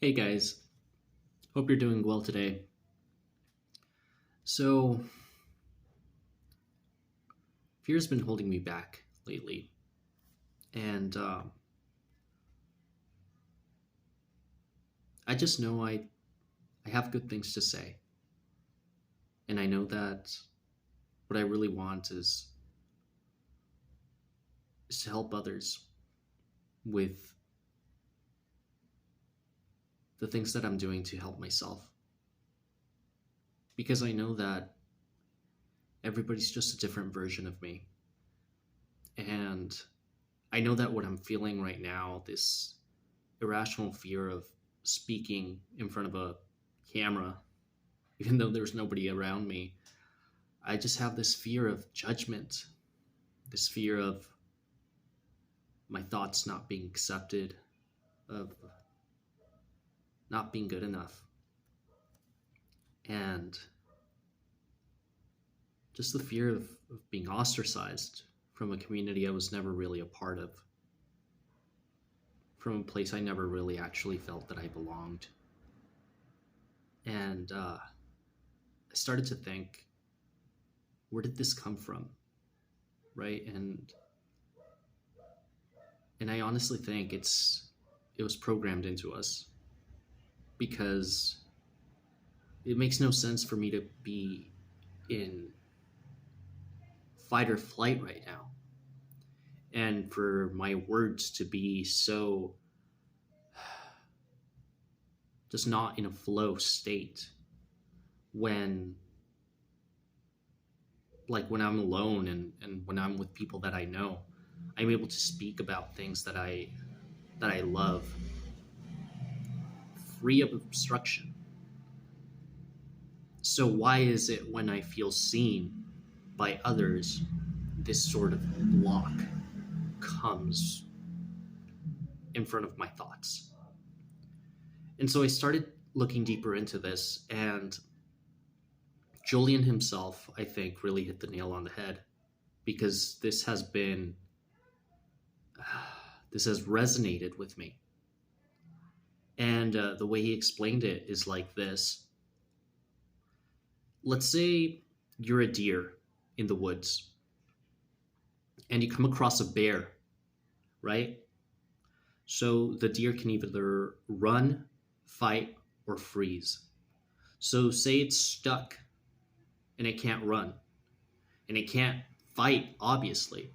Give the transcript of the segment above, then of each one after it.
Hey guys, hope you're doing well today. So, fear's been holding me back lately, and I just know I have good things to say, and I know that what I really want is to help others with the things that I'm doing to help myself, because I know that everybody's just a different version of me, and I know that what I'm feeling right now, this irrational fear of speaking in front of a camera even though there's nobody around me. I just have this fear of judgment, this fear of my thoughts not being accepted, of not being good enough, and just the fear of being ostracized from a community I was never really a part of, from a place I never really actually felt that I belonged. And I started to think, where did this come from? Right? And I honestly think it was programmed into us, because it makes no sense for me to be in fight or flight right now, and for my words to be so just not in a flow state when, like, when I'm alone and when I'm with people that I know, I'm able to speak about things that I love, free of obstruction. So why is it when I feel seen by others, this sort of block comes in front of my thoughts? And so I started looking deeper into this, and Julian himself, I think, really hit the nail on the head, because this has resonated with me. And the way he explained it is like this. Let's say you're a deer in the woods and you come across a bear, right? So the deer can either run, fight, or freeze. So say it's stuck and it can't run and it can't fight, obviously.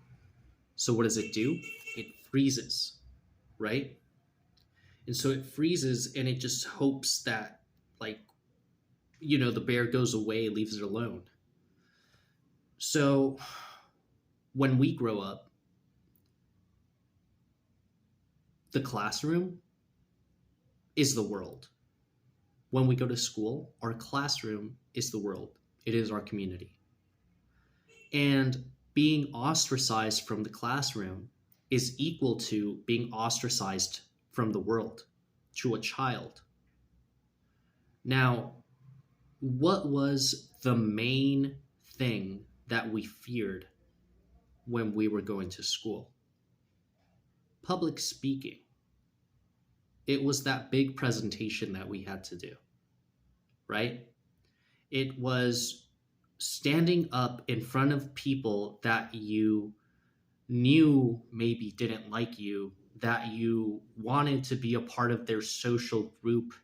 So what does it do? It freezes, right? And so it freezes and it just hopes that, like, the bear goes away, leaves it alone. So when we grow up, the classroom is the world. When we go to school, our classroom is the world. It is our community. And being ostracized from the classroom is equal to being ostracized from the world to a child. Now, what was the main thing that we feared when we were going to school? Public speaking. It was that big presentation that we had to do, right? It was standing up in front of people that you knew maybe didn't like you, that you wanted to be a part of their social group,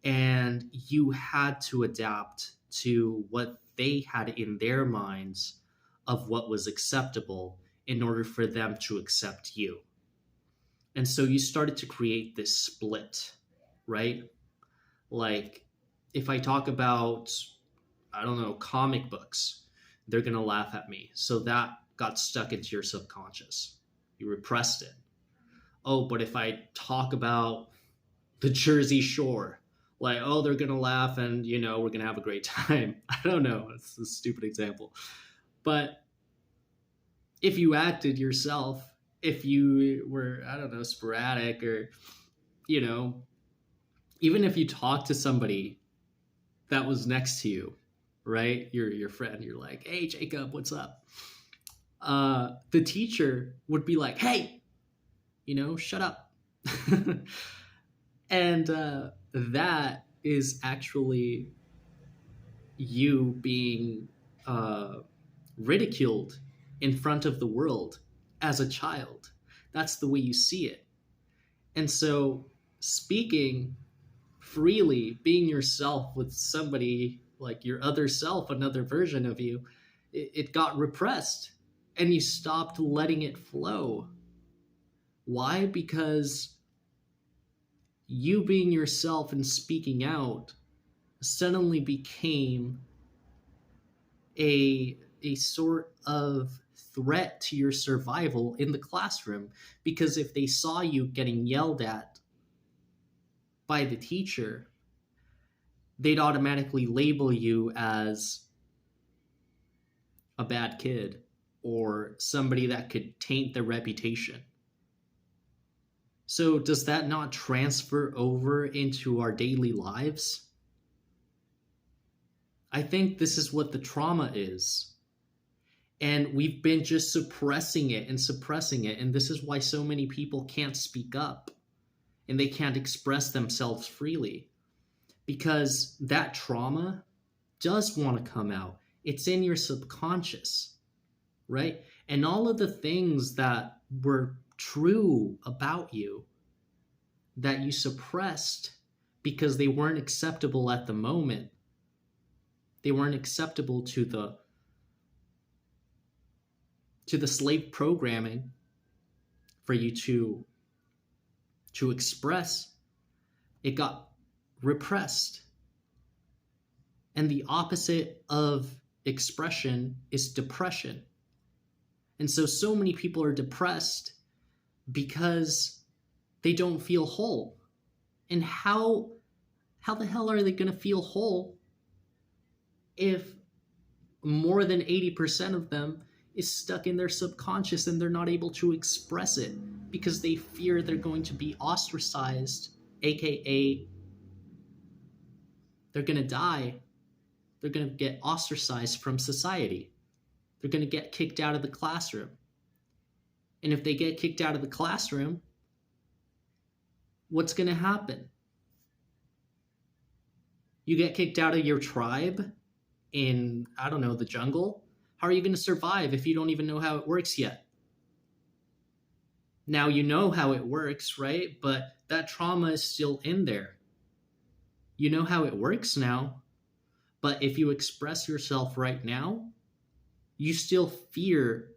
and you had to adapt to what they had in their minds of what was acceptable in order for them to accept you. And so you started to create this split, right? Like, if I talk about, I don't know, comic books, they're going to laugh at me. So that got stuck into your subconscious. You repressed it. Oh, but if I talk about the Jersey Shore, like, oh, they're going to laugh and, we're going to have a great time. I don't know. It's a stupid example. But if you acted yourself, if you were, I don't know, sporadic, or, even if you talked to somebody that was next to you, right? Your friend, you're like, hey, Jacob, what's up? The teacher would be like, hey, shut up. And that is actually you being uh, ridiculed in front of the world as a child. That's the way you see it. And so, speaking freely, being yourself with somebody like your other self, another version of you, it got repressed and you stopped letting it flow. Why? Because you being yourself and speaking out suddenly became a sort of threat to your survival in the classroom, because if they saw you getting yelled at by the teacher, they'd automatically label you as a bad kid or somebody that could taint their reputation. So does that not transfer over into our daily lives? I think this is what the trauma is. And we've been just suppressing it and suppressing it. And this is why so many people can't speak up and they can't express themselves freely, because that trauma does want to come out. It's in your subconscious, right? And all of the things that were true about you that you suppressed because they weren't acceptable at the moment, they weren't acceptable to the slave programming for you to express, it got repressed. And the opposite of expression is depression. And so many people are depressed because they don't feel whole. And how the hell are they going to feel whole if more than 80% of them is stuck in their subconscious and they're not able to express it because they fear they're going to be ostracized, aka they're going to die. They're going to get ostracized from society. They're going to get kicked out of the classroom. And if they get kicked out of the classroom, what's going to happen? You get kicked out of your tribe in, I don't know, the jungle. How are you going to survive if you don't even know how it works yet? Now you know how it works, right? But that trauma is still in there. You know how it works now, but if you express yourself right now, you still fear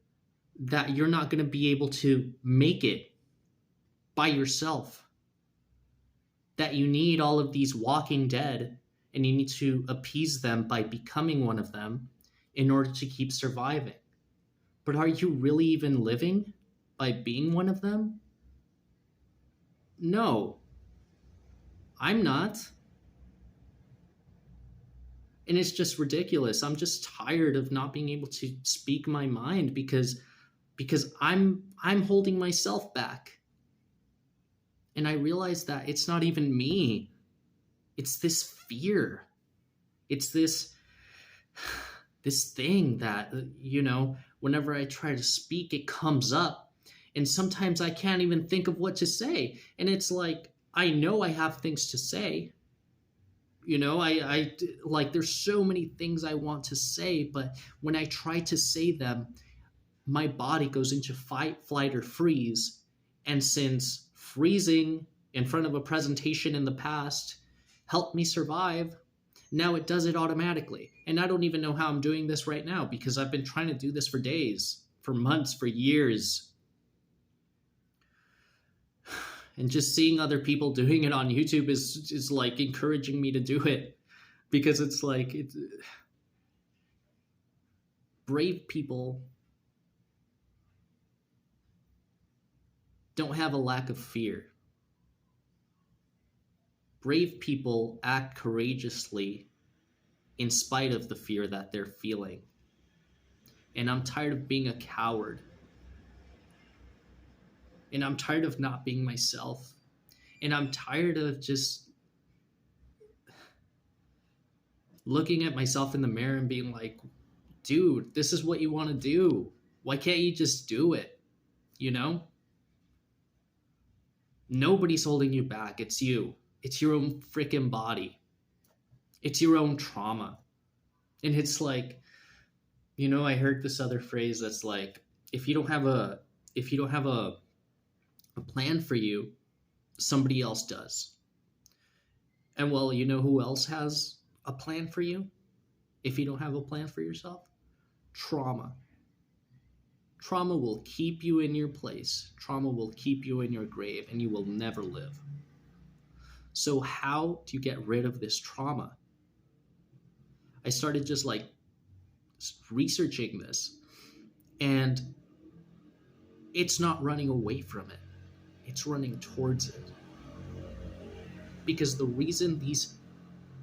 that you're not going to be able to make it by yourself. That you need all of these walking dead and you need to appease them by becoming one of them in order to keep surviving. But are you really even living by being one of them? No, I'm not. And it's just ridiculous. I'm just tired of not being able to speak my mind because I'm holding myself back. And I realize that it's not even me. It's this fear. It's this thing that, whenever I try to speak, it comes up. And sometimes I can't even think of what to say. And it's like, I know I have things to say. I like, there's so many things I want to say, but when I try to say them, my body goes into fight, flight, or freeze. And since freezing in front of a presentation in the past helped me survive, now it does it automatically. And I don't even know how I'm doing this right now because I've been trying to do this for days, for months, for years. And just seeing other people doing it on YouTube is like encouraging me to do it, because it's like, brave people don't have a lack of fear. Brave people act courageously in spite of the fear that they're feeling. And I'm tired of being a coward. And I'm tired of not being myself. And I'm tired of just looking at myself in the mirror and being like, dude, this is what you want to do. Why can't you just do it? Nobody's holding you back. It's you. It's your own freaking body. It's your own trauma. And it's like, I heard this other phrase that's like, if you don't have a if you don't have a plan for you, somebody else does. And well, you know who else has a plan for you? If you don't have a plan for yourself? Trauma. Trauma will keep you in your place. Trauma will keep you in your grave, and you will never live. So how do you get rid of this trauma? I started just like researching this, and it's not running away from it. It's running towards it. Because the reason these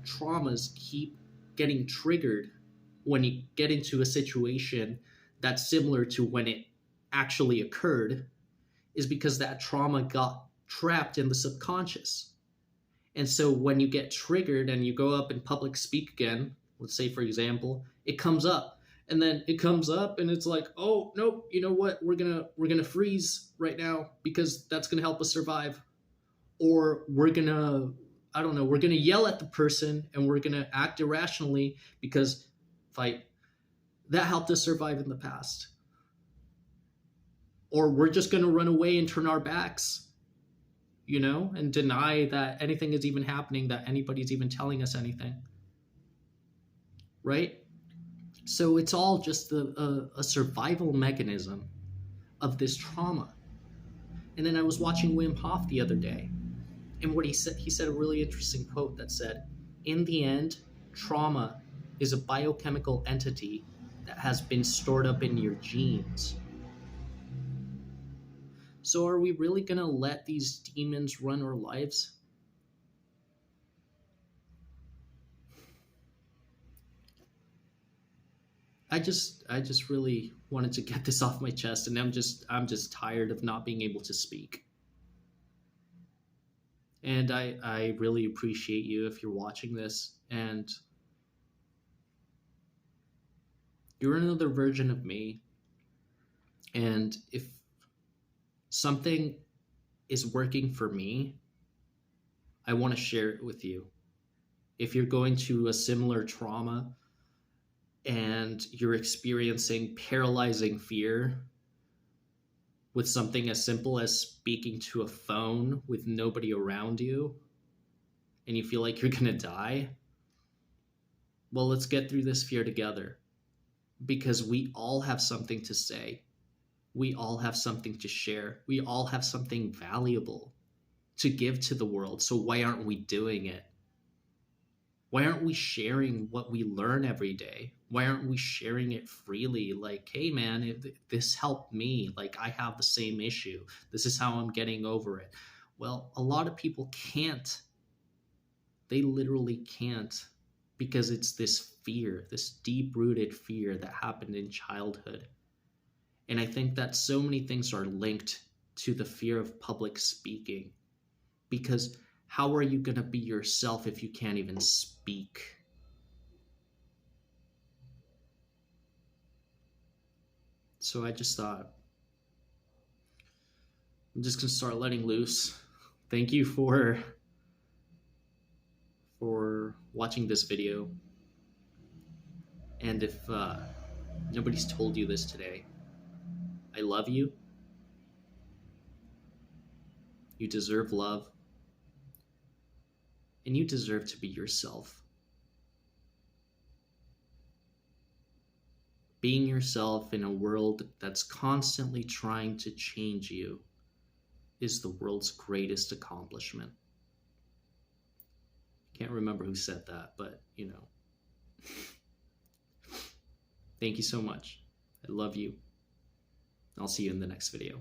traumas keep getting triggered when you get into a situation that's similar to when it actually occurred is because that trauma got trapped in the subconscious. And so when you get triggered and you go up in public speak again, let's say, for example, it comes up. And then it comes up and it's like, oh, nope, you know what? We're gonna freeze right now because that's gonna help us survive. Or we're gonna yell at the person and we're gonna act irrationally because that helped us survive in the past. Or we're just gonna run away and turn our backs, and deny that anything is even happening, that anybody's even telling us anything. Right? So it's all just a survival mechanism of this trauma. And then I was watching Wim Hof the other day, and what he said a really interesting quote that said, in the end, trauma is a biochemical entity that has been stored up in your genes. So are we really going to let these demons run our lives? I just really wanted to get this off my chest, and I'm just tired of not being able to speak. And I really appreciate you if you're watching this, and you're another version of me. And if something is working for me, I want to share it with you. If you're going to a similar trauma and you're experiencing paralyzing fear with something as simple as speaking to a phone with nobody around you, and you feel like you're going to die, well, let's get through this fear together, because we all have something to say. We all have something to share. We all have something valuable to give to the world. So why aren't we doing it? Why aren't we sharing what we learn every day? Why aren't we sharing it freely? Like, hey man, this helped me. Like, I have the same issue. This is how I'm getting over it. Well, a lot of people can't. They literally can't, because it's this fear, this deep-rooted fear that happened in childhood. And I think that so many things are linked to the fear of public speaking, because how are you going to be yourself if you can't even speak? So I just thought, I'm just going to start letting loose. Thank you for watching this video. And if nobody's told you this today, I love you. You deserve love. And you deserve to be yourself. Being yourself in a world that's constantly trying to change you is the world's greatest accomplishment. Can't remember who said that, but Thank you so much. I love you. I'll see you in the next video.